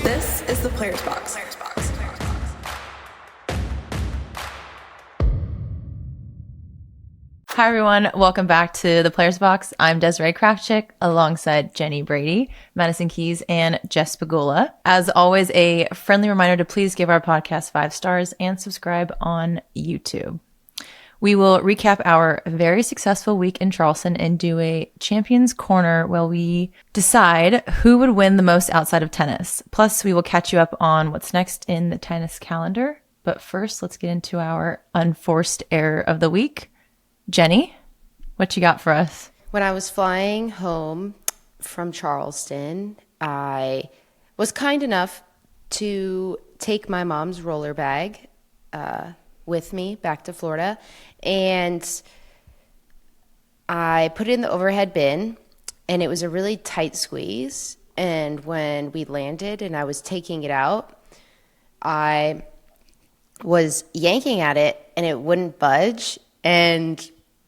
This is the Players Box. Hi everyone, welcome back to the Players Box. I'm Desiree Kravchik alongside Jenny Brady, Madison Keys, and Jess Pagula. As always, a friendly reminder to please give our podcast 5 stars and subscribe on YouTube. We will recap our very successful week in Charleston and do a Champions Corner where we decide who would win the most outside of tennis. Plus, we will catch you up on what's next in the tennis calendar. But first, let's get into our Unforced Error of the Week. Jenny, what you got for us? When I was flying home from Charleston, I was kind enough to take my mom's roller bag with me back to Florida, and I put it in the overhead bin, and it was a really tight squeeze. And when we landed and I was taking it out, I was yanking at it and it wouldn't budge. And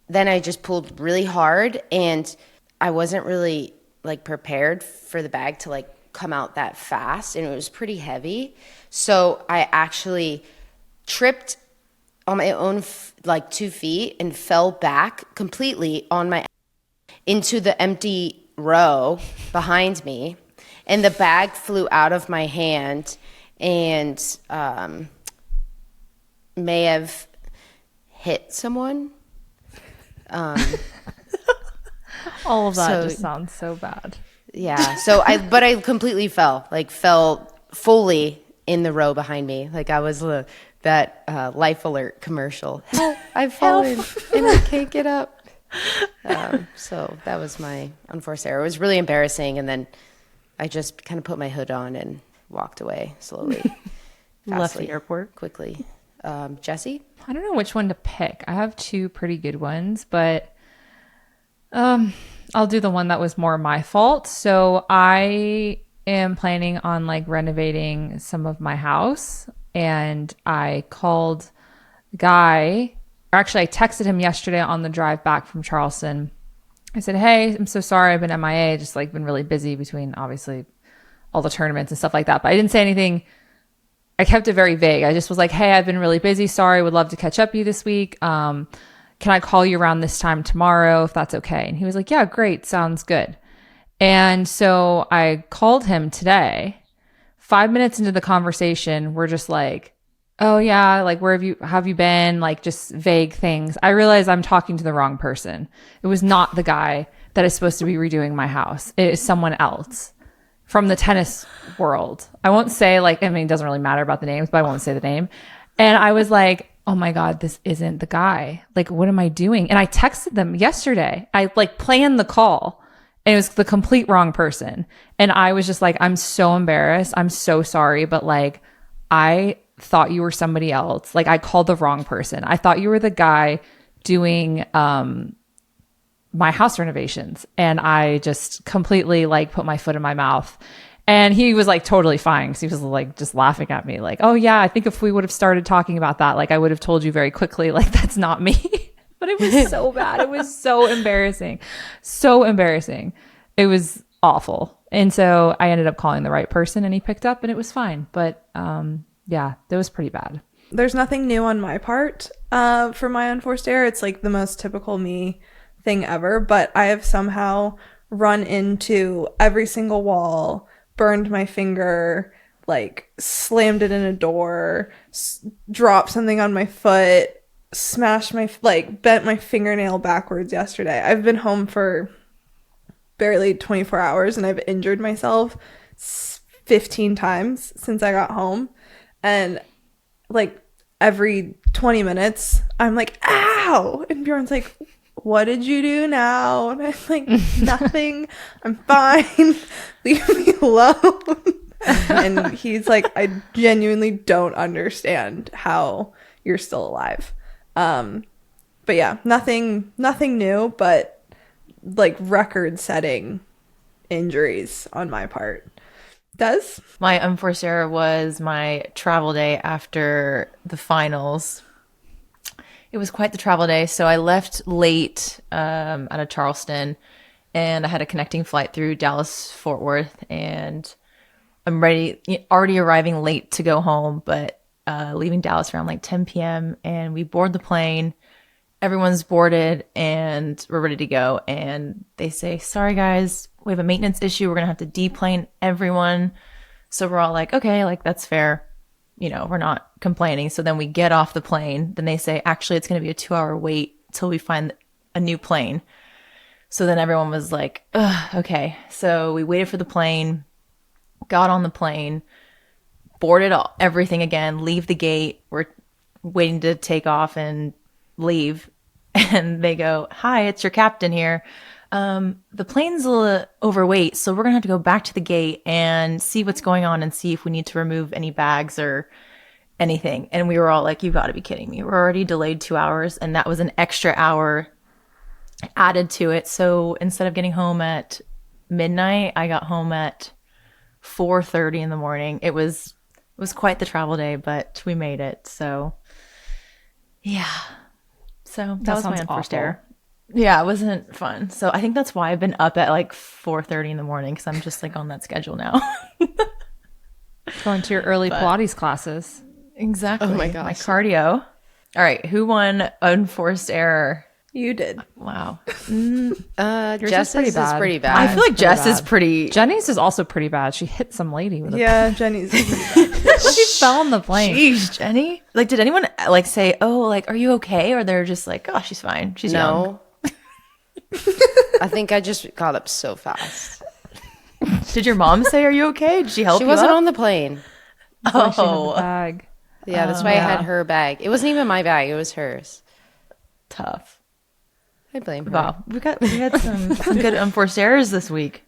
then I just pulled really hard, and I wasn't really prepared for the bag to come out that fast, and it was pretty heavy. So I actually tripped on my own 2 feet and fell back completely on my into the empty row behind me, and the bag flew out of my hand and may have hit someone. All of that just sounds so bad. Yeah. So I completely fell fully in the row behind me. I was that Life Alert commercial. Help, I've fallen and I can't get up. So that was my unforced error. It was really embarrassing. And then I just kind of put my hood on and walked away slowly. Left the airport quickly. Jessie? I don't know which one to pick. I have 2 pretty good ones, but I'll do the one that was more my fault. So I am planning on renovating some of my house, and I called the guy, or actually I texted him yesterday on the drive back from Charleston. I said, hey, I'm so sorry. I've been MIA, just been really busy between obviously all the tournaments and stuff like that. But I didn't say anything. I kept it very vague. I just was like, hey, I've been really busy. Sorry, would love to catch up with you this week. Can I call you around this time tomorrow if that's okay? And he was like, yeah, great. Sounds good. And so I called him today. 5 minutes into the conversation, we're just oh yeah, where have you been? Just vague things. I realized I'm talking to the wrong person. It was not the guy that is supposed to be redoing my house. It is someone else from the tennis world. I won't say it doesn't really matter about the names, but I won't say the name. And I was like, oh my God, this isn't the guy. What am I doing? And I texted them yesterday. I planned the call, and it was the complete wrong person. And I was just I'm so embarrassed. I'm so sorry. But I thought you were somebody else. I called the wrong person. I thought you were the guy doing, my house renovations, and I just completely put my foot in my mouth. And he was totally fine, because he was just laughing at me oh yeah, I think if we would have started talking about that, I would have told you very quickly that's not me. But it was so bad. It was so embarrassing. It was awful. And so I ended up calling the right person, and he picked up, and it was fine. But yeah, that was pretty bad. There's nothing new on my part for my unforced error. It's the most typical me thing ever, but I have somehow run into every single wall, burned my finger, slammed it in a door, dropped something on my foot, smashed my bent my fingernail backwards yesterday. I've been home for barely 24 hours, and I've injured myself 15 times since I got home. And every 20 minutes I'm ow, and Bjorn's what did you do now? And I'm nothing. I'm fine. Leave me alone. And he's I genuinely don't understand how you're still alive. But yeah, nothing new, but record-setting injuries on my part. Des? My unforced error was my travel day after the finals. It was quite the travel day. So I left late out of Charleston, and I had a connecting flight through Dallas, Fort Worth. And I'm ready, already arriving late to go home, but leaving Dallas around like 10 p.m. and we board the plane. Everyone's boarded and we're ready to go. And they say, sorry guys, we have a maintenance issue. We're going to have to deplane everyone. So we're all like, okay, like that's fair. We're not complaining. So then we get off the plane. Then they say, actually, it's going to be a 2-hour wait till we find a new plane. So then everyone was like, ugh, okay. So we waited for the plane, got on the plane, boarded everything again, leave the gate. We're waiting to take off and leave. And they go, hi, it's your captain here. The plane's a little overweight, so we're going to have to go back to the gate and see what's going on and see if we need to remove any bags or anything. And we were all like, you got to be kidding me. We're already delayed 2 hours, and that was an extra hour added to it. So instead of getting home at midnight, I got home at 4:30 in the morning. It was quite the travel day, but we made it. So yeah. So that was my unforced error. Yeah, it wasn't fun. So I think that's why I've been up at like 4:30 in the morning, because I'm just like on that schedule now. Going to your early Pilates classes. Exactly. Oh my gosh. My cardio. All right. Who won unforced error? You did. Wow. Jess is pretty bad. I feel like Jess is pretty. Jenny's is also pretty bad. She hit some lady with a Yeah, Jenny's. she fell on the plane. Jeez, Jenny. Like, did anyone like say, oh, like, are you okay? Or they're just like, oh, she's fine. She's young. No. I think I just got up so fast. Did your mom say, are you okay? Did she help She you wasn't up? on the plane. Oh, bag. Yeah, that's why I had her bag. It wasn't even my bag. It was hers. Tough. I blame her. Wow. We had some good unforced errors this week.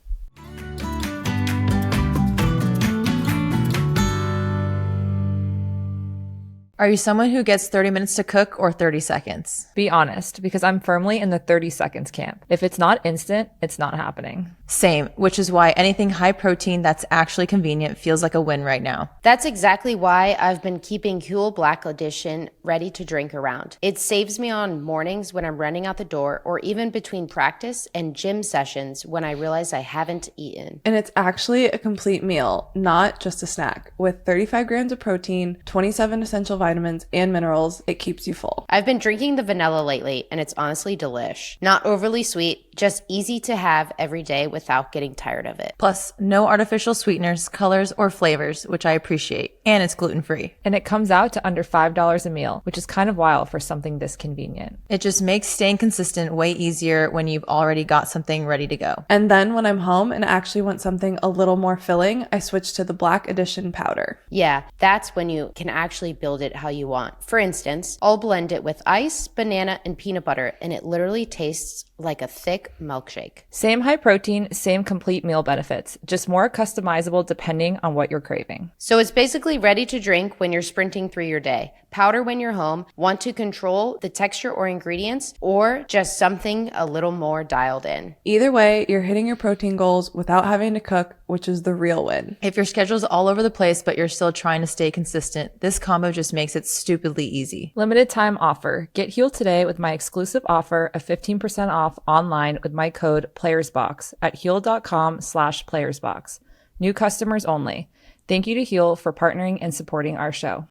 Are you someone who gets 30 minutes to cook or 30 seconds? Be honest, because I'm firmly in the 30 seconds camp. If it's not instant, it's not happening. Same, which is why anything high protein that's actually convenient feels like a win right now. That's exactly why I've been keeping Huel Black Edition ready to drink around. It saves me on mornings when I'm running out the door, or even between practice and gym sessions when I realize I haven't eaten. And it's actually a complete meal, not just a snack. With 35 grams of protein, 27 essential vitamins, and minerals, it keeps you full. I've been drinking the vanilla lately, and it's honestly delish. Not overly sweet, just easy to have every day without getting tired of it. Plus, no artificial sweeteners, colors, or flavors, which I appreciate. And it's gluten-free. And it comes out to under $5 a meal, which is kind of wild for something this convenient. It just makes staying consistent way easier when you've already got something ready to go. And then when I'm home and actually want something a little more filling, I switch to the Black Edition powder. Yeah, that's when you can actually build it how you want. For instance, I'll blend it with ice, banana, and peanut butter, and it literally tastes like a thick milkshake. Same high protein, same complete meal benefits, just more customizable depending on what you're craving. So it's basically ready to drink when you're sprinting through your day, powder when you're home, want to control the texture or ingredients, or just something a little more dialed in. Either way, you're hitting your protein goals without having to cook, which is the real win. If your schedule's all over the place, but you're still trying to stay consistent, this combo just makes it stupidly easy. Limited time offer. Get Huel today with my exclusive offer of 15% off online with my code PlayersBox at Huel.com/playersbox. New customers only. Thank you to Huel for partnering and supporting our show.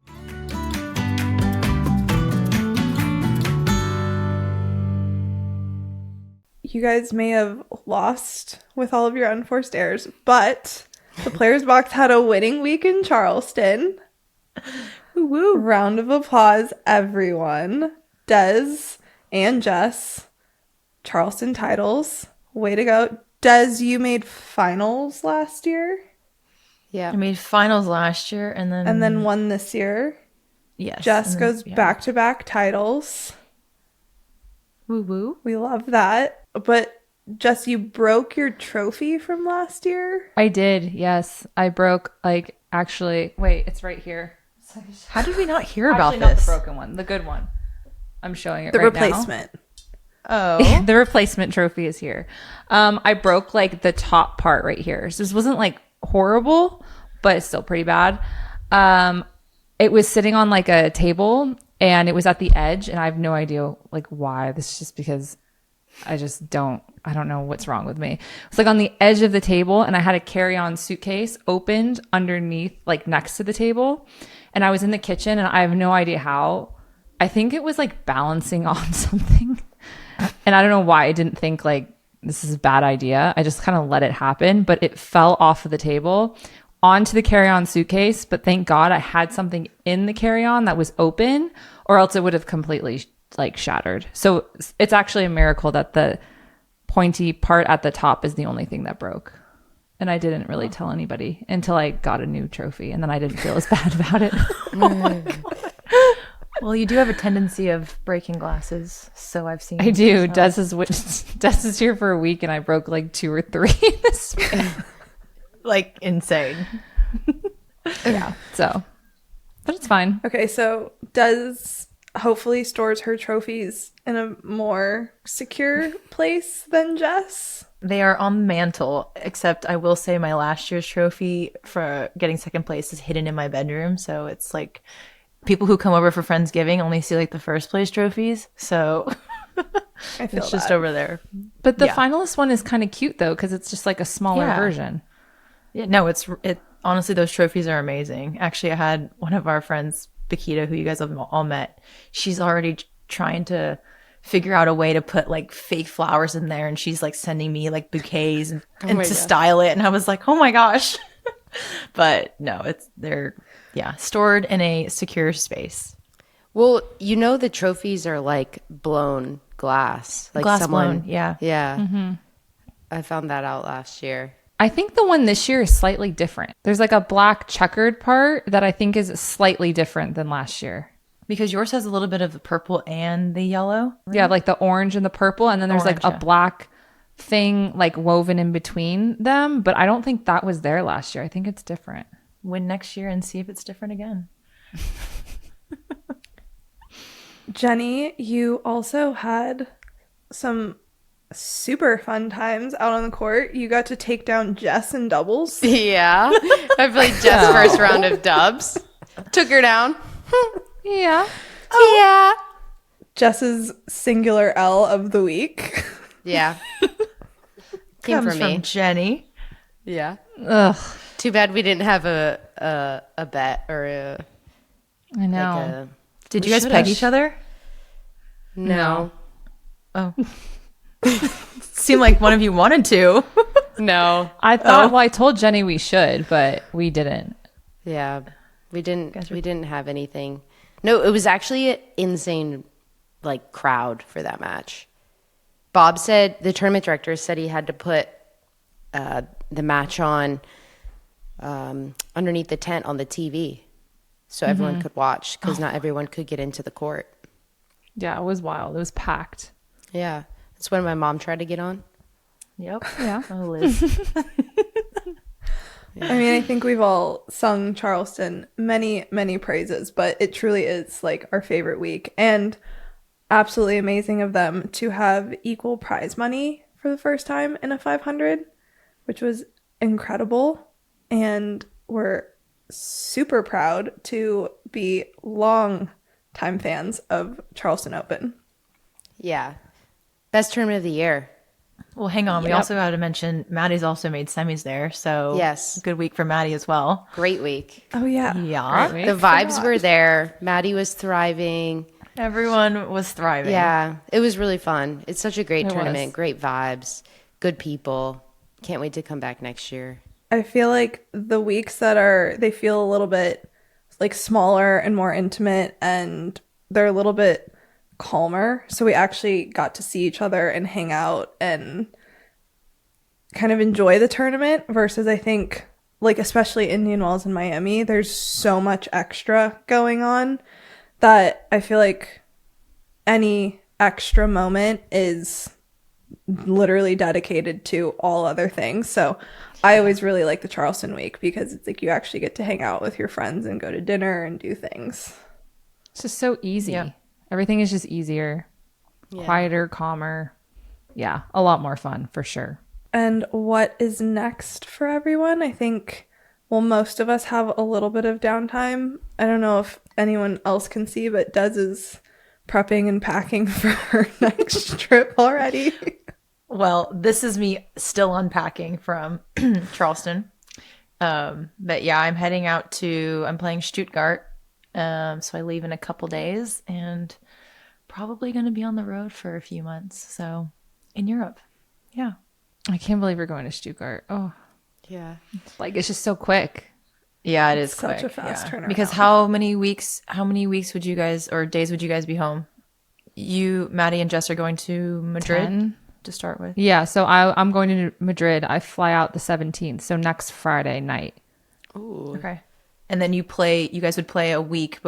You guys may have lost with all of your unforced errors, but the Players Box had a winning week in Charleston. Woo! Round of applause, everyone. Des and Jess, Charleston titles. Way to go. Des, you made finals last year Yeah. I made finals last year and then won this year. yes. Jess and then- goes back-to-back titles. Woo woo. We love that. But Jess, you broke your trophy from last year. I did, yes. I broke, actually, wait, it's right here. How did we not hear about Actually, not this? the broken one, the good one. I'm showing it The right now. replacement. Oh. The replacement trophy is here. I broke the top part right here. So this wasn't horrible, but it's still pretty bad. It was sitting on a table and it was at the edge, and I have no idea why. This is just because I don't know what's wrong with me. It's like on the edge of the table, and I had a carry-on suitcase opened underneath, like next to the table. And I was in the kitchen, and I have no idea how. I think it was like balancing on something. And I don't know why I didn't think like this is a bad idea. I just kind of let it happen, but it fell off of the table onto the carry-on suitcase. But thank God I had something in the carry-on that was open, or else it would have completely like shattered. So it's actually a miracle that the pointy part at the top is the only thing that broke. And I didn't really tell anybody until I got a new trophy, and then I didn't feel as bad about it. Oh my God. Well, you do have a tendency of breaking glasses, so I've seen. I do. So. Des is here for a week, and I broke like 2 or 3 this week. Like insane. Yeah. So, but it's fine. Okay, so Des hopefully stores her trophies in a more secure place than Jess. They are on the mantle, except I will say my last year's trophy for getting second place is hidden in my bedroom. So it's like people who come over for Friendsgiving only see like the first place trophies. So I feel it's just that. over there. But the Yeah. finalist one is kind of cute though, because it's just like a smaller Yeah. version. Yeah, no, it honestly, those trophies are amazing. Actually, I had one of our friends, Bakita, who you guys have all met. She's already trying to figure out a way to put like fake flowers in there, and she's like sending me like bouquets and my to God. style it. And I was like, oh my gosh. But no, they're stored in a secure space. Well, you know the trophies are like blown glass. Like Glass someone, blown, yeah. Yeah. I found that out last year. I think the one this year is slightly different. There's like a black checkered part that I think is slightly different than last year. Because yours has a little bit of the purple and the yellow. Yeah, like the orange and the purple, and then there's Orange, like a yeah. black thing like woven in between them. But I don't think that was there last year. I think it's different. Win next year and see if it's different again. Jenny, you also had some super fun times out on the court. You got to take down Jess in doubles. Yeah. I played Jess' first round of dubs. Took her down. Yeah. Yeah. Jess's singular L of the week. Yeah. Came Comes from me. from Jenny. Yeah. Ugh. Too bad we didn't have a bet or a I know. like a Did We you guys should've. peg each other? no. Oh. Seemed like one of you wanted to. No. I thought. Well, I told Jenny we should, but we didn't. Yeah. We didn't have anything. No, it was actually an insane like crowd for that match. Bob said the tournament director said he had to put the match on underneath the tent on the TV so everyone could watch because not everyone could get into the court. Yeah, it was wild. It was packed. Yeah. That's when my mom tried to get on. Yep. Yeah. Oh, Liz. I mean, I think we've all sung Charleston many, many praises, but it truly is like our favorite week, and absolutely amazing of them to have equal prize money for the first time in a 500, which was incredible. And we're super proud to be long time fans of Charleston Open. Yeah. Best tournament of the year. Well, hang on. We also got to mention Maddie's also made semis there. So Yes. good week for Maddie as well. Great week. Oh, yeah. Yeah. Great The week. vibes were there. Maddie was thriving. Everyone was thriving. Yeah, it was really fun. It's such a great It tournament. was. Great vibes. Good people. Can't wait to come back next year. I feel like the weeks they feel a little bit like smaller and more intimate, and they're a little bit calmer. So we actually got to see each other and hang out and kind of enjoy the tournament versus I think like especially Indian Wells and Miami, there's so much extra going on that I feel like any extra moment is literally dedicated to all other things. So I always really like the Charleston week because it's like you actually get to hang out with your friends and go to dinner and do things. It's just so easy. Yeah. Everything is just easier, quieter, calmer. Yeah, a lot more fun for sure. And what is next for everyone? I think, well, most of us have a little bit of downtime. I don't know if anyone else can see, but Des is prepping and packing for her next trip already. Well, this is me still unpacking from Charleston. But yeah, I'm playing Stuttgart. So I leave in a couple days and probably going to be on the road for a few months. So in Europe. Yeah. I can't believe you're going to Stuttgart. Oh, Yeah. like it's just so quick. Yeah, it is Such quick. a fast turnaround. Because how many weeks would you guys, or days would you guys be home? You, Maddie, and Jess are going to Madrid 10? to start with. Yeah, so I'm going to Madrid. I fly out the 17th, so next Friday night. Ooh. Okay. And then you guys would play a week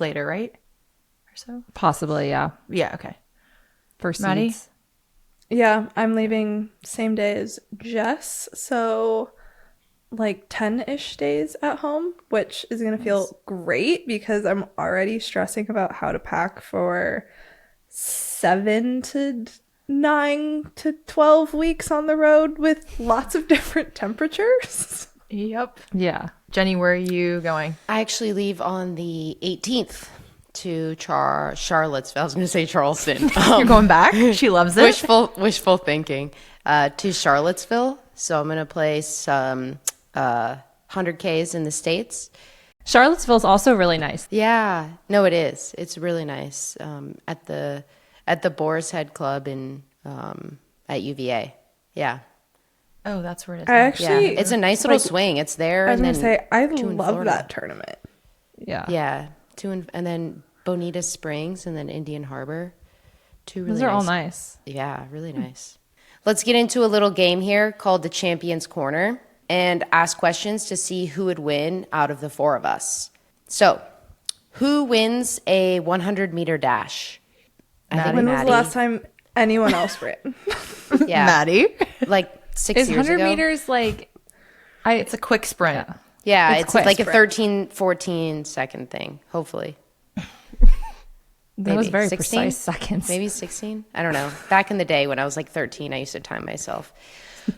later, right? Or so? Possibly, yeah. Yeah, okay. For Maddie? seeds. Yeah, I'm leaving same day as Jess, so like 10-ish days at home, which is going to feel great because I'm already stressing about how to pack for 7 to 9 to 12 weeks on the road with lots of different temperatures. Yep. Yeah. Jenny, where are you going? I actually leave on the 18th to Charlottesville. I was going to say Charleston. You're going back? She loves it. Wishful thinking. To Charlottesville. So I'm going to play some 100Ks in the States. Charlottesville's also really nice. Yeah. No, it is. It's really nice. At the Boar's Head Club at UVA. Yeah. Oh, that's where it is. I actually, Yeah. It's a nice little swing. It's there. I was and going to then say, I two in love Florida. that tournament. Yeah. Yeah. And then Bonita Springs and then Indian Harbor. Two really Those are all nice. nice. Yeah, really nice. Let's get into a little game here called the Champions Corner and ask questions to see who would win out of the four of us. So, who wins a 100-meter dash? I think When was Maddie. the last time anyone else ran? Yeah, Maddie. like 6 Is years 100 ago. meters like It's a quick sprint. Yeah, It's it's quick. like a 13, 14 second thing, hopefully. that was Maybe very 16? precise seconds. Maybe 16? I don't know. Back in the day when I was like 13, I used to time myself.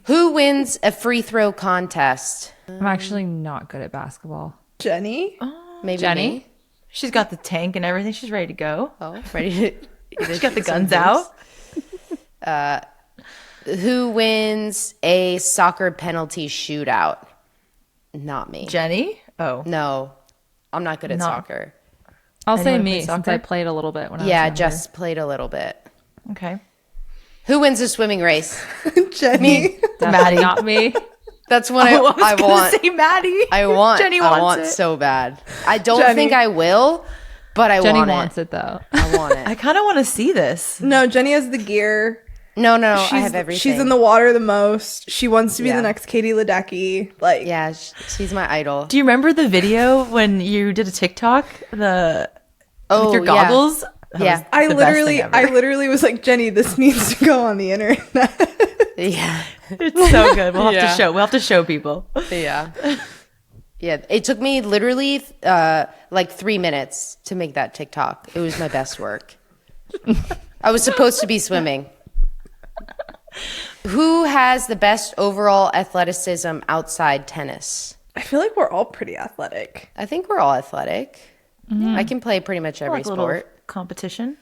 Who wins a free throw contest? I'm actually not good at basketball. Jenny? Maybe Jenny? me? She's got the tank and everything. She's ready to go. Oh, ready to She's got the guns out. Who wins a soccer penalty shootout? Not me. Jenny? Oh. No, I'm not good at No. soccer. I'll say Anyone me play since soccer? I played a little bit when I was Yeah, younger. just played a little bit. Okay. Who wins a swimming race? Jenny? Definitely Maddie. not me. That's what I was I gonna want. say Maddie. I want. Jenny I wants want it. so bad. I don't Jenny. think I will, but I Jenny want wants it. it though. I want it. I kind of want to see this. No, Jenny has the gear. No, I She's, have everything. she's in the water the most. She wants to be Yeah. the next Katie Ledecky. Like, Yeah, she's my idol. Do you remember the video when you did a TikTok? With your yeah. goggles? That Yeah. was I the best literally, thing ever. I literally was like, Jenny, this needs to go on the internet. Yeah. It's so good. We'll have Yeah. to show. We'll have to show people. Yeah. Yeah. It took me literally like 3 minutes to make that TikTok. It was my best work. I was supposed to be swimming. Who has the best overall athleticism outside tennis? I feel like we're all pretty athletic. I think we're all athletic. I can play pretty much every Like a little sport. competition.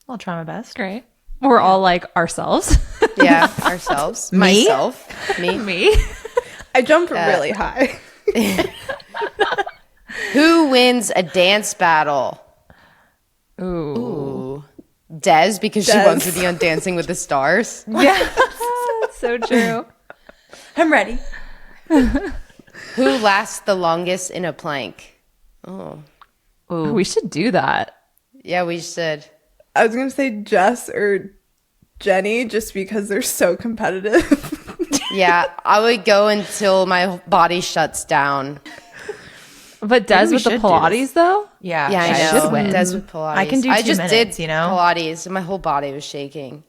I'll try my best. Great. We're all like ourselves. Yeah, ourselves. Me? Myself. Me. Me? I jump really high. Who wins a dance battle? Ooh. Des, because she Des. wants to be on Dancing with the Stars. Yeah. So true. I'm ready. Who lasts the longest in a plank? Oh, We should do that. yeah, we should. I was going to say Jess or Jenny just because they're so competitive. Yeah, I would go until my body shuts down. But Des we with the should do Pilates this. though? Yeah. Yeah, I she know. should win. Des with Pilates. I can do I 2 just minutes, did you know? Pilates, and my whole body was shaking.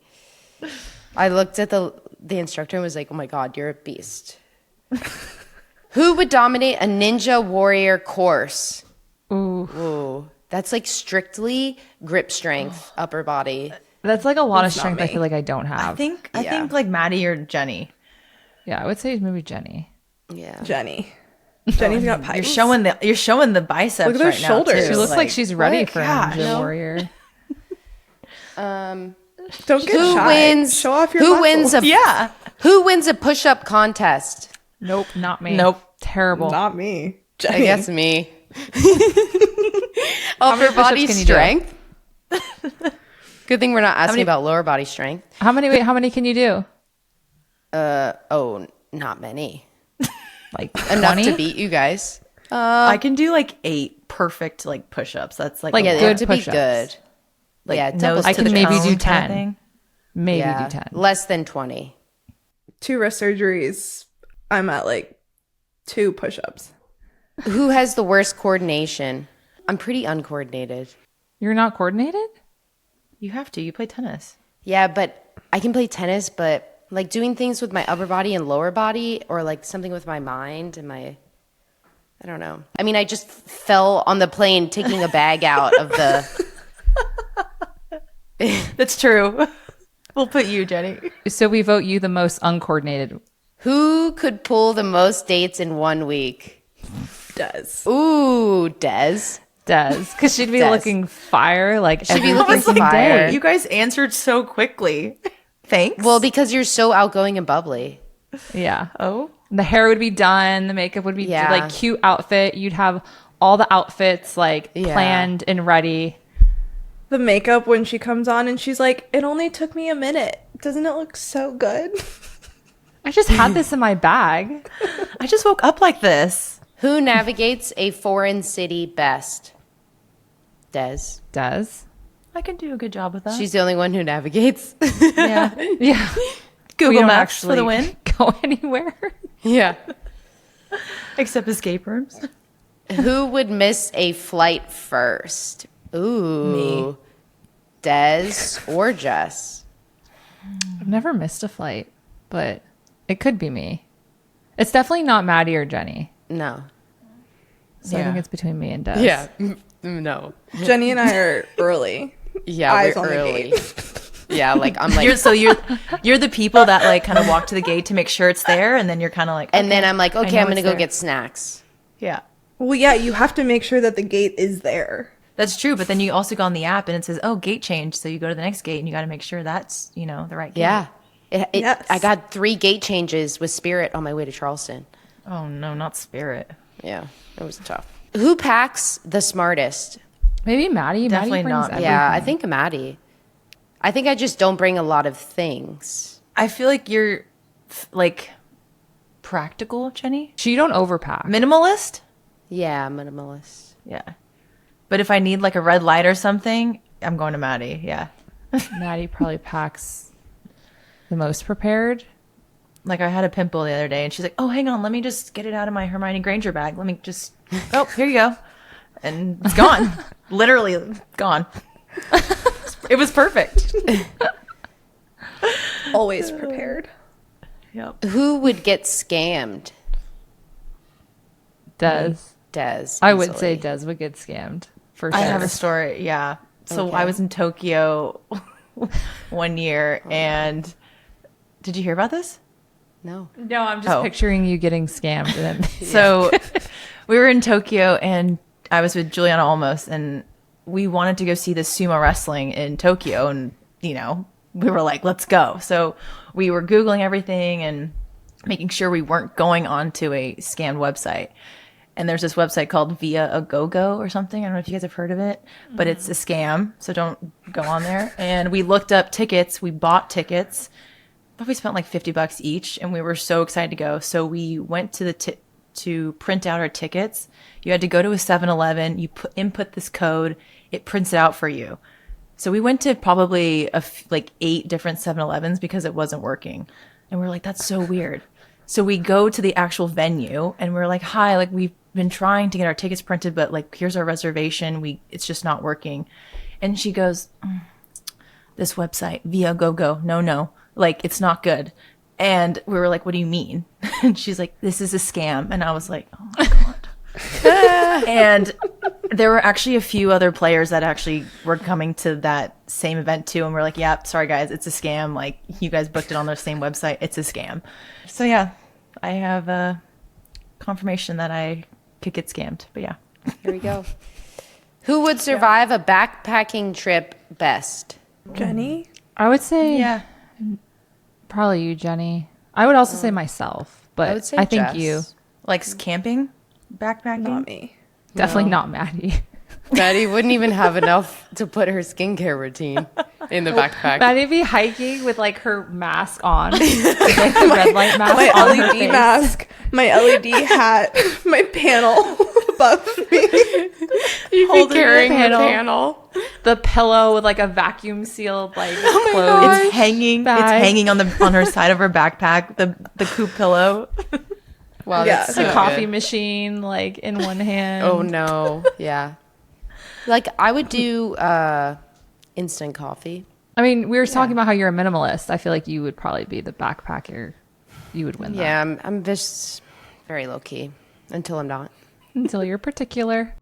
I looked at the instructor and was like, "Oh my god, you're a beast." Who would dominate a ninja warrior course? Ooh. Ooh, that's like strictly grip strength, upper body. That's like a lot of That's not strength I me. feel like I don't have. I think Yeah. like Maddie or Jenny. Yeah, I would say maybe Jenny. Yeah. Jenny. Jenny's got pipes. You're showing the biceps. Look at those right now, shoulders. too. She looks like she's ready for a gosh. Ninja Warrior. Don't get Who shy. wins? Show off your Who muscles. wins Who wins a push-up contest? Nope, not me. Nope. Terrible. Not me. I Jenny. guess me. many Upper body push-ups can you do? strength. Good thing we're not asking about lower body strength. How many can you do? Not many. Like Enough 20? to beat you guys. I can do like 8 perfect like push-ups. That's like Like, a Yeah, lot. they have good to be push-ups. good. Like yeah, nose temples I to can the maybe cone do kind 10. of thing. Maybe yeah, do 10. less than 20. 2 wrist surgeries. I'm at like 2 push-ups. Who has the worst coordination? I'm pretty uncoordinated. You're not coordinated? You have to. You play tennis. Yeah, but I can play tennis, but like doing things with my upper body and lower body, or like something with my mind and I don't know. I mean, I just fell on the plane taking a bag out of the. That's true. We'll put you, Jenny. So we vote you the most uncoordinated. Who could pull the most dates in 1 week? Does. Ooh, Des. Des, because she'd be Des. looking fire like She'd be every looking freaking fire. day. You guys answered so quickly. Thanks. Well, because you're so outgoing and bubbly. Yeah. oh, The hair would be done. The makeup would be Yeah. like cute outfit. You'd have all the outfits like Yeah. planned and ready. The makeup when she comes on and she's like, it only took me a minute. Doesn't it look so good? I just had this in my bag. I just woke up like this. Who navigates a foreign city best? Des. Des. I can do a good job with that. She's the only one who navigates. yeah. Yeah. Google We don't Maps for the actually win, go anywhere. Yeah. except escape rooms. Who would miss a flight first? Ooh. Me. Des or Jess? I've never missed a flight, but it could be me. It's definitely not Maddie or Jenny. No. So I Yeah. think it's between me and Des. No. Jenny and I are early. Yeah, Eyes we're on the early. gate. Yeah, like I'm like You're the people that like kind of walk to the gate to make sure it's there, and then you're kind of like, and then I'm like, I okay, know I'm gonna it's go there. get snacks. yeah, Well, yeah, you have to make sure that the gate is there. that's true. But then you also go on the app and it says, oh, gate change. So you go to the next gate and you got to make sure that's the right gate. Yeah. Yes. I got 3 gate changes with Spirit on my way to Charleston. Oh no, not Spirit. Yeah, it was tough. Who packs the smartest? Maybe Maddie. Definitely Maddie brings not. everything. Yeah, I think Maddie. I think I just don't bring a lot of things. I feel like you're like practical, Jenny. You don't overpack. Minimalist. Yeah, minimalist. Yeah. But if I need like a red light or something, I'm going to Maddie. Yeah. Maddie probably packs the most prepared. Like I had a pimple the other day and she's like, oh, hang on, let me just get it out of my Hermione Granger bag. Let me just, oh, here you go. And it's gone. Literally gone. It was perfect. Always prepared. Yep. Who would get scammed? Des. Des. I would say easily. Des would get scammed for sure. I have a story. Yeah. So Okay. I was in Tokyo one year and did you hear about this? No. No, I'm just Oh. picturing you getting scammed. And then, So we were in Tokyo and I was with Juliana Olmos and we wanted to go see the sumo wrestling in Tokyo. And, we were like, let's go. So we were Googling everything and making sure we weren't going onto a scammed website. And there's this website called Via a Go-Go or something. I don't know if you guys have heard of it, but it's a scam. So don't go on there. And we looked up tickets. We bought tickets. I thought we spent like $50 each and we were so excited to go. So we went to to print out our tickets. You had to go to a 7-Eleven. You input this code. It prints it out for you. So we went to probably like 8 different 7-Elevens because it wasn't working. And we're like, that's so weird. So we go to the actual venue and we're like, hi, like we've been trying to get our tickets printed, but like, here's our reservation. It's just not working. And she goes, this website, Via Go-Go, no, like it's not good. And we were like, what do you mean? And she's like, this is a scam. And I was like, oh my God. And there were actually a few other players that actually were coming to that same event too. And we're like, yeah, sorry guys, it's a scam. Like you guys booked it on the same website. It's a scam. So yeah, I have confirmation that I could get scammed. But yeah. Here we go. Who would survive a backpacking trip best? Jenny? I would say Yeah. probably you, Jenny. I would also say myself, but I would say I think Jess. you. Like camping, backpacking. Not me. Definitely not Maddie. Maddie wouldn't even have enough to put her skincare routine in the backpack. Maddie'd be hiking with like her mask on, like the red light mask My on her LED face. mask, my LED hat, my panel above me. You'd Holding be carrying the the panel. panel. The pillow with like a vacuum sealed like Oh clothes. It's hanging. Bag. It's hanging on her side of her backpack. The coupe pillow. Wow, Yeah. that's The so coffee good. machine like in one hand. Oh no, yeah. Like I would do instant coffee. I mean, we were talking about how you're a minimalist. I feel like you would probably be the backpacker. You would win that. Yeah, I'm just very low key until I'm not. Until you're particular.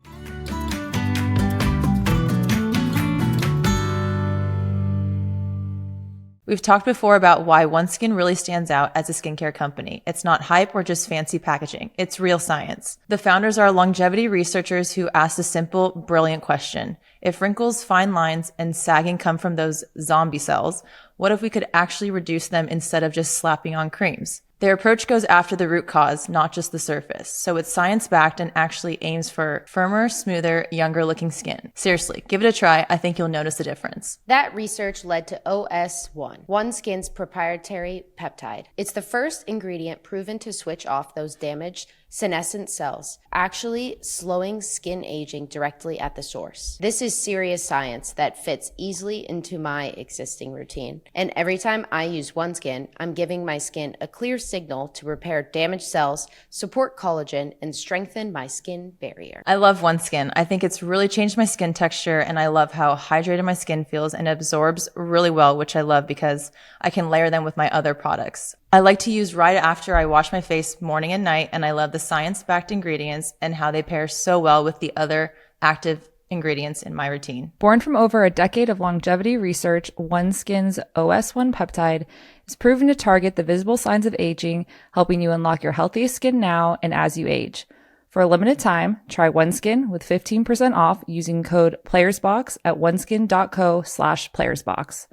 We've talked before about why OneSkin really stands out as a skincare company. It's not hype or just fancy packaging. It's real science. The founders are longevity researchers who asked a simple, brilliant question. If wrinkles, fine lines, and sagging come from those zombie cells, what if we could actually reduce them instead of just slapping on creams? Their approach goes after the root cause, not just the surface. So it's science-backed and actually aims for firmer, smoother, younger-looking skin. Seriously, give it a try. I think you'll notice the difference. That research led to OS1, OneSkin's proprietary peptide. It's the first ingredient proven to switch off those damaged senescent cells, actually slowing skin aging directly at the source. This is serious science that fits easily into my existing routine. And every time I use OneSkin, I'm giving my skin a clear signal to repair damaged cells, support collagen, and strengthen my skin barrier. I love OneSkin. I think it's really changed my skin texture, and I love how hydrated my skin feels and absorbs really well, which I love because I can layer them with my other products. I like to use right after I wash my face morning and night, and I love the science-backed ingredients and how they pair so well with the other active ingredients in my routine. Born from over a decade of longevity research, OneSkin's OS1 peptide is proven to target the visible signs of aging, helping you unlock your healthiest skin now and as you age. For a limited time, try OneSkin with 15% off using code PlayersBox at oneskin.co/playersbox.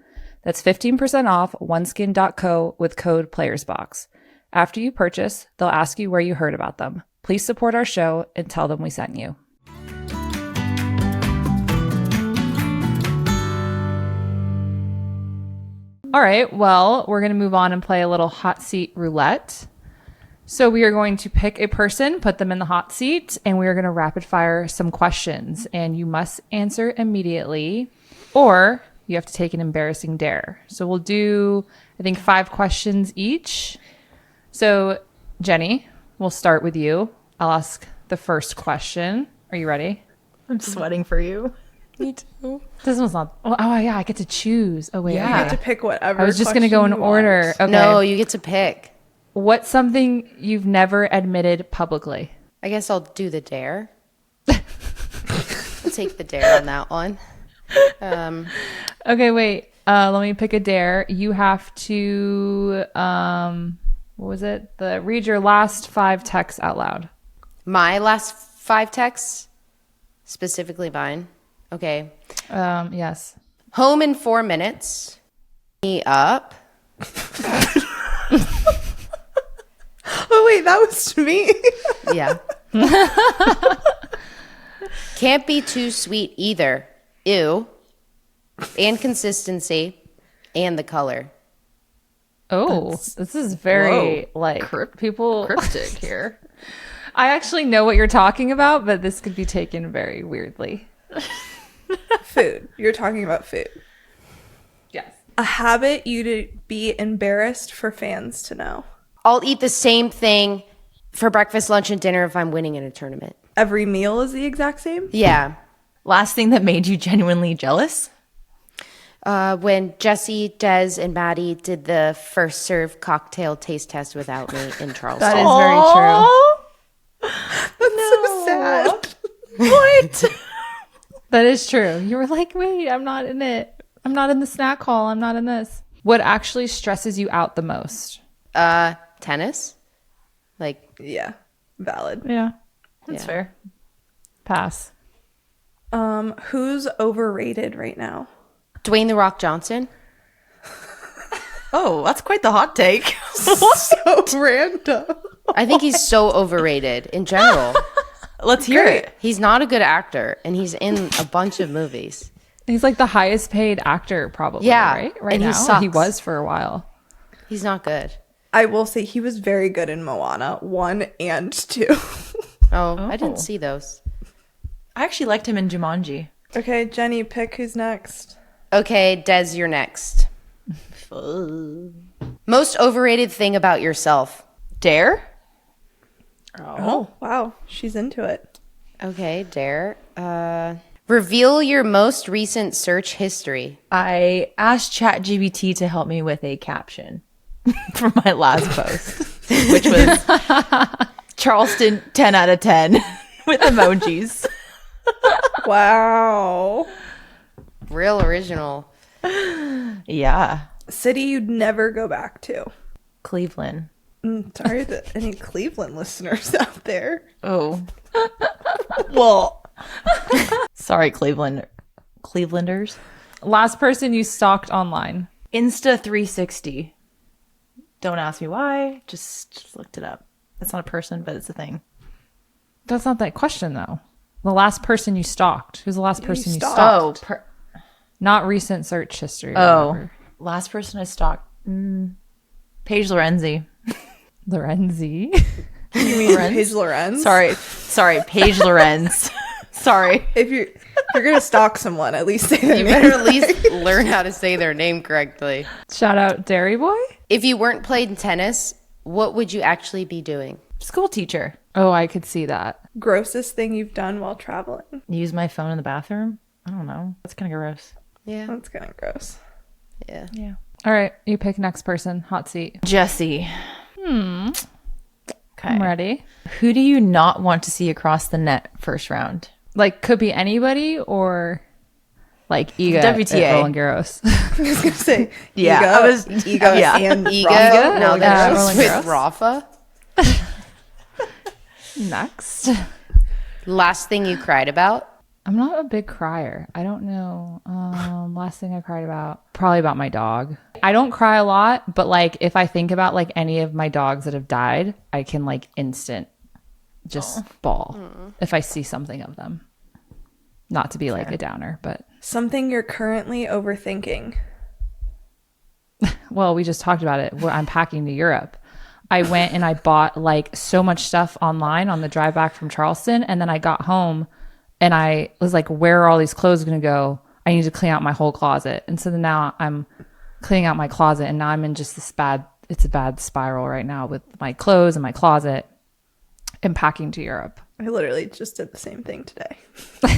That's 15% off oneskin.co with code PlayersBox. After you purchase, they'll ask you where you heard about them. Please support our show and tell them we sent you. All right, well, we're going to move on and play a little hot seat roulette. So we are going to pick a person, put them in the hot seat, and we are going to rapid fire some questions. And you must answer immediately, or you have to take an embarrassing dare. So we'll do, I think, 5 questions each. So, Jenny, we'll start with you. I'll ask the first question. Are you ready? I'm sweating for you. Me too. This one's not. Oh yeah, I get to choose. Oh, wait. Yeah. You get to pick whatever. I was just going to go in question you order. want. Okay. No, you get to pick. What's something you've never admitted publicly? I guess I'll do the dare. I'll take the dare on that one. Okay, wait. Let me pick a dare. You have to, what was it? Read your last 5 texts out loud. My last 5 texts, specifically mine. Okay. Yes. Home in 4 minutes. Me up. Oh wait, that was me. Yeah. Can't be too sweet either. Ew. And consistency. And the color. Oh, this is very people Cryptic here. I actually know what you're talking about, but this could be taken very weirdly. Food. You're talking about food. Yes. A habit you'd be embarrassed for fans to know. I'll eat the same thing for breakfast, lunch, and dinner if I'm winning in a tournament. Every meal is the exact same. Yeah. Last thing that made you genuinely jealous? When Jesse, Des, and Madi did the first serve cocktail taste test without me in Charleston. That is very true. That's so sad. What? That is true. You were like, wait, I'm not in it. I'm not in the snack hall. I'm not in this. What actually stresses you out the most? Tennis. Like, Yeah. Valid. Yeah. That's Yeah. fair. Pass. Who's overrated right now? Dwayne "The Rock" Johnson. Oh, that's quite the hot take. So random. I think he's so overrated in general. Let's hear it. He's not a good actor, and he's in a bunch of movies. He's like the highest paid actor probably, Yeah, right? and he now. sucks. He was for a while. He's not good. I will say he was very good in Moana 1 and 2. Oh, I didn't see those. I actually liked him in Jumanji. Okay, Jenny, pick who's next. Okay, Des, you're next. Most overrated thing about yourself. Dare? Oh, wow. She's into it. Okay, Dare. Reveal your most recent search history. I asked ChatGPT to help me with a caption for my last post, which was Charleston 10 out of 10 with emojis. Wow. Real original. Yeah. City you'd never go back to. Cleveland. Sorry to any Cleveland listeners out there. Oh. Well. Sorry, Clevelanders. Last person you stalked online. Insta 360. Don't ask me why. Just looked it up. It's not a person, but it's a thing. That's not that question though. The last person you stalked. Who's the last person you stalked. stalked? Oh, Not recent search history. or oh. whatever. Last person I stalked. Paige Lorenzi. Lorenzi. You mean Paige Lorenz? Sorry, Paige Lorenz. Sorry. If you're gonna stalk someone, at least say their You name. better at least learn how to say their name correctly. Shout out Dairy Boy. If you weren't playing tennis, what would you actually be doing? School teacher. Oh, I could see that. Grossest thing you've done while traveling. Use my phone in the bathroom. I don't know. That's kind of gross. Yeah. That's kind of gross. Yeah. Yeah. All right, you pick next person. Hot seat. Jesse. I'm Okay. ready. Who do you not want to see across the net first round? Like, could be anybody or like Iga WTA. at Roland Garros. I was gonna say Yeah, Iga, I was- Iga yeah. and Iga, Rafa. now that she's Roland with Garros. Rafa. Next. Last thing you cried about? I'm not a big crier. I don't know. Last thing I cried about, probably about my dog. I don't cry a lot, but like if I think about like any of my dogs that have died, I can like instant just bawl if I see something of them. Not to be like a downer, but Something you're currently overthinking. well, we just talked about it. I'm packing to Europe. I went and I bought like so much stuff online on the drive back from Charleston, and then I got home and I was like, where are all these clothes going to go? I need to clean out my whole closet. And so then now I'm cleaning out my closet, and now I'm in just it's a bad spiral right now with my clothes and my closet and packing to Europe. I literally just did the same thing today.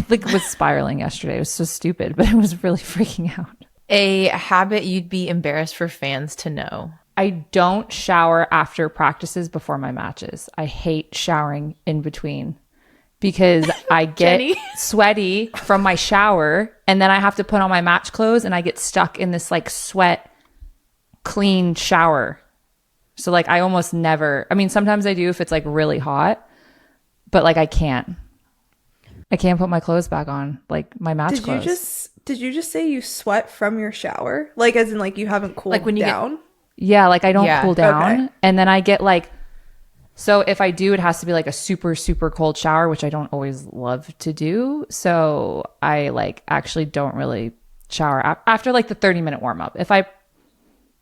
Like was spiraling yesterday. It was so stupid, but it was really freaking out. A habit you'd be embarrassed for fans to know. I don't shower after practices before my matches. I hate showering in between because I get Jenny. sweaty from my shower, and then I have to put on my match clothes, and I get stuck in this like sweat clean shower. So like I almost never, I mean, sometimes I do if it's like really hot, but like I can't put my clothes back on, like my match clothes. Did you just say you sweat from your shower? Like as in like you haven't cooled Like when you get- down? Yeah, like I don't Yeah. cool down. Okay. And then I get like, so if I do, it has to be like a super, super cold shower, which I don't always love to do. So I like actually don't really shower after like the 30-minute warm up. If I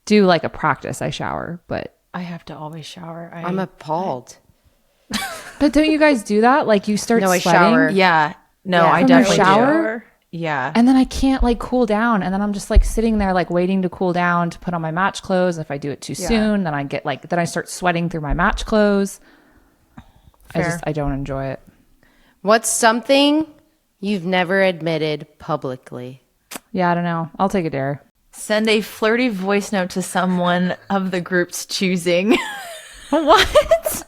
do like a practice, I shower, but I have to always shower. I'm appalled. don't you guys do that? Like you start No, I sweating shower. Yeah. No, Yeah. I From your definitely shower? do. Yeah. and then I can't like cool down. And then I'm just like sitting there like waiting to cool down to put on my match clothes. If I do it too soon, then I start sweating through my match clothes. Fair. I don't enjoy it. What's something you've never admitted publicly? Yeah, I don't know. I'll take a dare. Send a flirty voice note to someone of the group's choosing. What?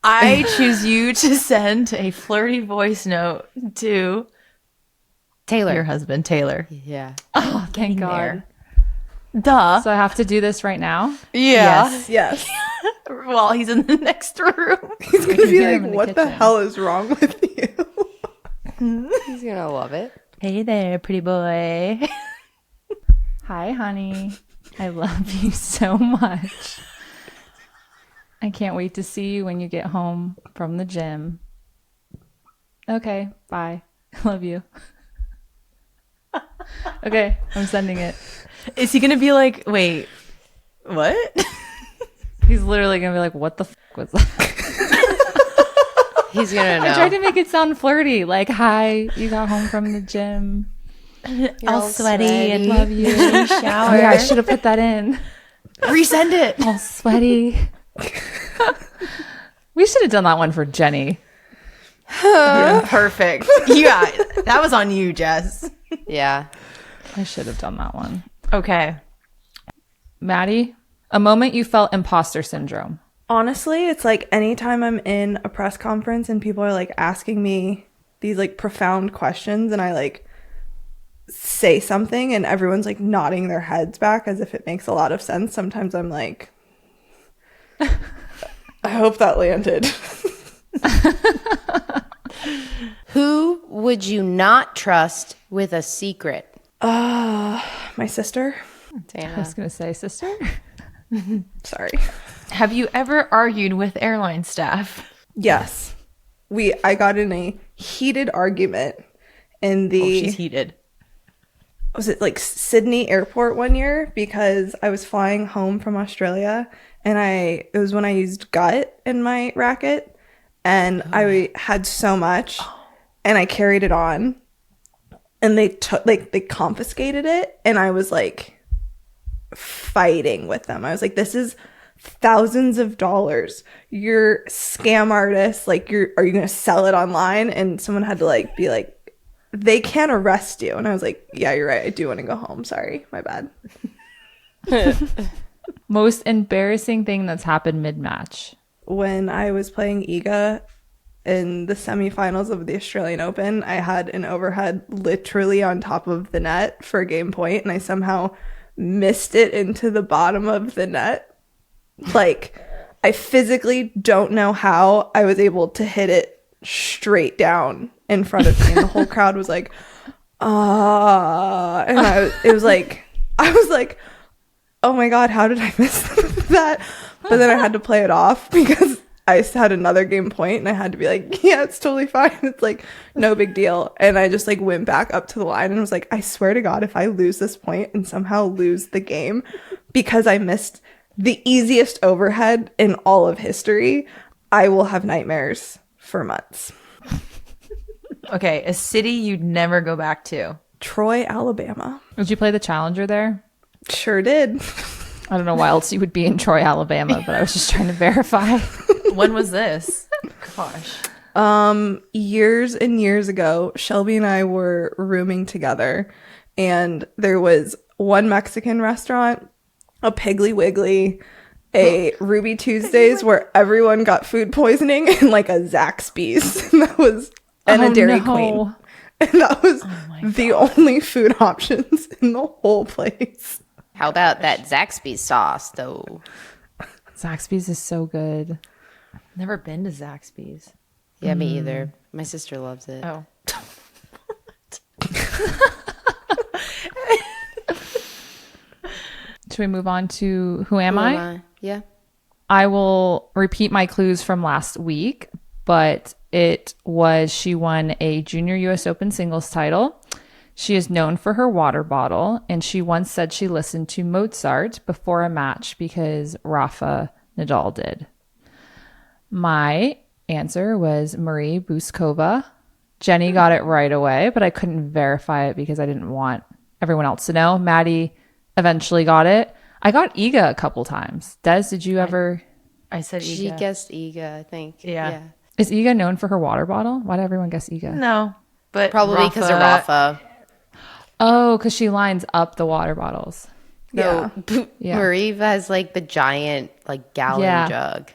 I choose you to send a flirty voice note to Taylor. your husband, Taylor. Yeah. Oh, thank God. There. Duh. So I have to do this right now? Yeah. Yes. while he's in the next room. He's gonna be hear like, him in the what the kitchen. hell is wrong with you? He's gonna love it. Hey there, pretty boy. Hi, honey. I love you so much. I can't wait to see you when you get home from the gym. Okay, bye. Love you. Okay, I'm sending it. Is he gonna be like, wait, what? He's literally gonna be like, what the was that? He's gonna know. I tried to make it sound flirty, like, hi, you got home from the gym. all sweaty and Love you. shower. Oh yeah, I should have put that in. Resend it. All sweaty. We should have done that one for Jenny. Yeah, perfect. Yeah, that was on you, Jess. Yeah. I should have done that one. Okay. Maddie, a moment you felt imposter syndrome. Honestly, it's like anytime I'm in a press conference and people are like asking me these like profound questions and I like say something and everyone's like nodding their heads back as if it makes a lot of sense. Sometimes I'm like, I hope that landed. Who would you not trust with a secret? My sister. I was going to say, sister. Sorry. Have you ever argued with airline staff? Yes. I got in a heated argument in the She's heated. was it like Sydney airport one year because I was flying home from Australia and it was when I used gut in my racket and I had so much and I carried it on and they confiscated it and I was like fighting with them. I was like, this is thousands of dollars. You're scam artists. Like, are you going to sell it online? And someone had to like be like, they can't arrest you. And I was like, yeah, you're right. I do want to go home. Sorry. My bad. Most embarrassing thing that's happened mid-match. When I was playing Iga in the semifinals of the Australian Open, I had an overhead literally on top of the net for a game point, and I somehow missed it into the bottom of the net. Like, I physically don't know how I was able to hit it straight down in front of me, and the whole crowd was like, and I was like, oh my god, how did I miss that? But then I had to play it off because I had another game point and I had to be like, yeah, it's totally fine. It's like no big deal. And I just like went back up to the line and was like, I swear to God, if I lose this point and somehow lose the game because I missed the easiest overhead in all of history, I will have nightmares for months. Okay, a city you'd never go back to. Troy, Alabama. Did you play the Challenger there? Sure did. I don't know why else you would be in Troy, Alabama, but I was just trying to verify. When was this? Gosh. Years and years ago, Shelby and I were rooming together, and there was one Mexican restaurant, a Piggly Wiggly, a Ruby Tuesdays where everyone got food poisoning, and like a Zaxby's. And that was and a Dairy Queen. And that was the only food options in the whole place. How about that Zaxby's sauce, though? Zaxby's is so good. Never been to Zaxby's. Yeah, me either. My sister loves it. Oh. Should we move on to Who Am I? Yeah. I will repeat my clues from last week, but it was she won a junior US Open singles title. She is known for her water bottle, and she once said she listened to Mozart before a match because Rafa Nadal did. My answer was Marie Buskova. Jenny got it right away, but I couldn't verify it because I didn't want everyone else to know. Maddie eventually got it. I got Iga a couple times. Des, did you ever? I said Iga. She guessed Iga, I think. Yeah. Is Iga known for her water bottle? Why did everyone guess Iga? No, but Probably because of Rafa. Oh, because she lines up the water bottles. No, Yeah. Marie has like the giant like gallon jug.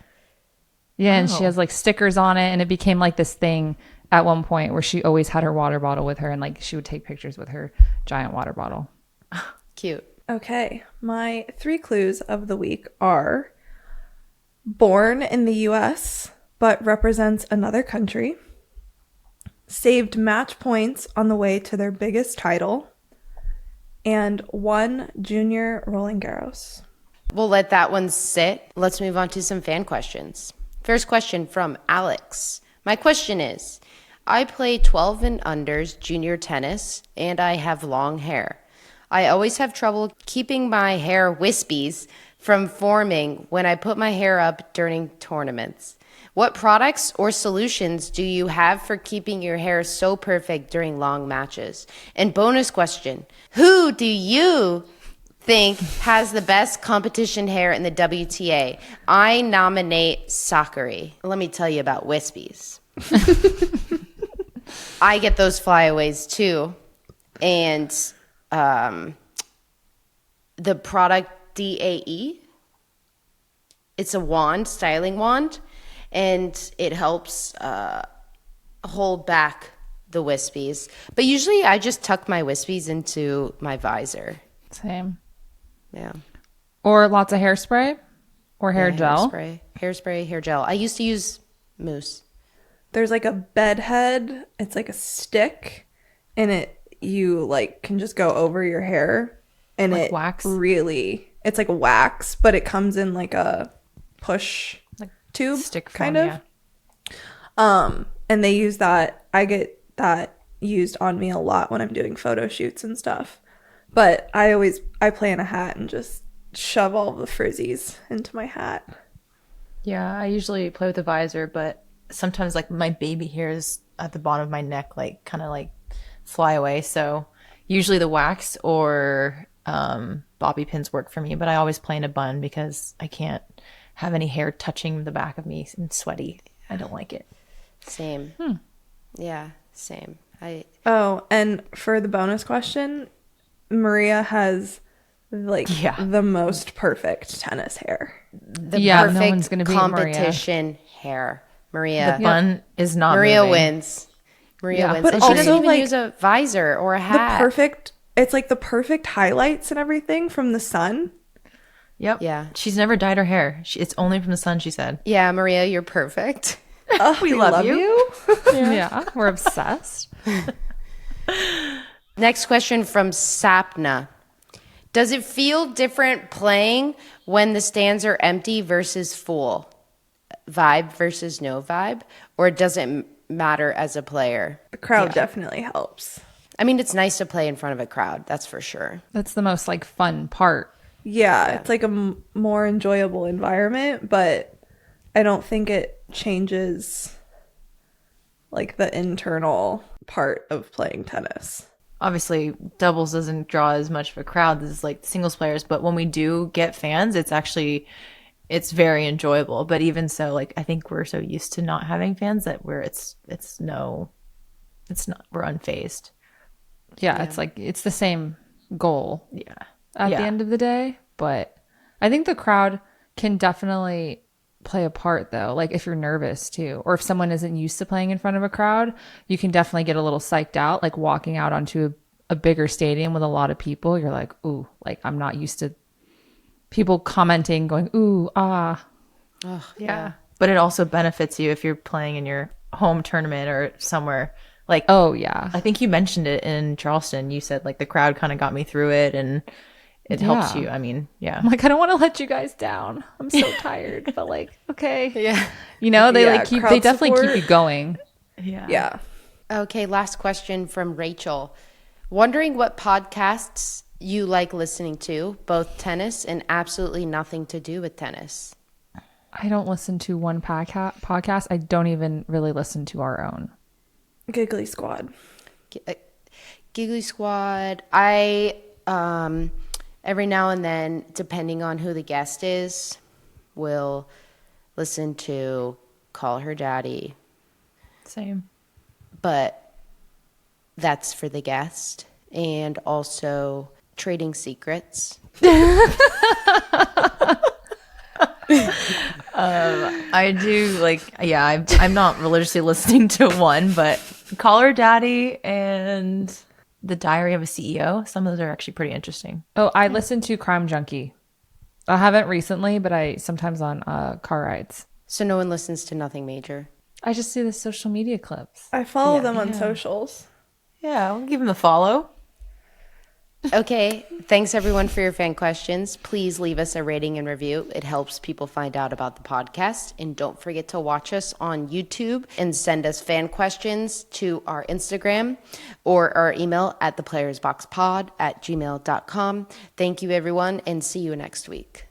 Yeah, and she has like stickers on it, and it became like this thing at one point where she always had her water bottle with her, and like she would take pictures with her giant water bottle. Cute. Okay, my 3 clues of the week are Born in the US, but represents another country. Saved match points on the way to their biggest title. And won Junior Roland Garros. We'll let that one sit. Let's move on to some fan questions. First question from Alex. My question is, I play 12 and unders junior tennis, and I have long hair. I always have trouble keeping my hair wispies from forming when I put my hair up during tournaments. What products or solutions do you have for keeping your hair so perfect during long matches? And bonus question, who do you think has the best competition hair in the WTA? I nominate Sakari. Let me tell you about wispies. I get those flyaways too. And the product DAE, it's a wand, styling wand, and it helps hold back the wispies. But usually I just tuck my wispies into my visor. Same. Yeah. Or lots of hairspray or hair gel. Hairspray, hair gel. I used to use mousse. There's like a bed head. It's like a stick, and you like can just go over your hair, and like it wax? it's like wax, but it comes in like a push Like tube stick form, kind of. yeah. And they use that. I get that used on me a lot when I'm doing photo shoots and stuff. But I play in a hat and just shove all the frizzies into my hat. Yeah, I usually play with a visor, but sometimes like my baby hairs at the bottom of my neck like kind of like fly away. So usually the wax or bobby pins work for me, but I always play in a bun because I can't have any hair touching the back of me and sweaty. I don't like it. Same. Yeah, same. Oh, and for the bonus question, Maria has like the most perfect tennis hair. The no perfect one's gonna beat competition hair. Maria. The bun is not Maria moving. wins. Maria wins. But And she doesn't also, even like, use a visor or a hat. It's like the perfect highlights and everything from the sun. Yep. Yeah. She's never dyed her hair. It's only from the sun, she said. Yeah, Maria, you're perfect. We love you. Yeah, we're obsessed. Next question from Sapna. Does it feel different playing when the stands are empty versus full? Vibe versus no vibe? Or does it matter as a player? The crowd definitely helps. I mean, it's nice to play in front of a crowd, that's for sure. That's the most like fun part. Yeah, it's like a more enjoyable environment, but I don't think it changes like the internal part of playing tennis. Obviously, doubles doesn't draw as much of a crowd as like singles players, but when we do get fans, it's very enjoyable. But even so, like I think we're so used to not having fans that we're not, we're unfazed. Yeah, it's like it's the same goal. Yeah. At the end of the day, but I think the crowd can definitely play a part though. Like if you're nervous too, or if someone isn't used to playing in front of a crowd, you can definitely get a little psyched out. Like walking out onto a bigger stadium with a lot of people, you're like, ooh, like I'm not used to people commenting, going, ooh, ah. Oh, Yeah. But it also benefits you if you're playing in your home tournament or somewhere. Like, Oh yeah. I think you mentioned it in Charleston. You said like the crowd kind of got me through it and it helps you. I mean, yeah. I'm like, I don't want to let you guys down. I'm so tired, but like, okay. Yeah. You know, they Yeah, they crowd definitely support. keep you going. Yeah. Okay, last question from Rachel. Wondering what podcasts you like listening to, both tennis and absolutely nothing to do with tennis. I don't listen to one podcast. I don't even really listen to our own. Giggly Squad. Giggly Squad. I every now and then, depending on who the guest is, will listen to Call Her Daddy, Same. but that's for the guest, and also Trading Secrets. I do like, yeah, I'm not religiously listening to one, but Call Her Daddy and The Diary of a CEO. Some of those are actually pretty interesting. Oh, I listen to Crime Junkie. I haven't recently, but I sometimes on car rides. So no one listens to Nothing Major. I just see the social media clips. I follow them on socials. Yeah, we'll give him a follow. Okay, thanks everyone for your fan questions. Please leave us a rating and review. It helps people find out about the podcast. And don't forget to watch us on YouTube and send us fan questions to our Instagram or our email at theplayersboxpod@gmail.com. Thank you everyone and see you next week.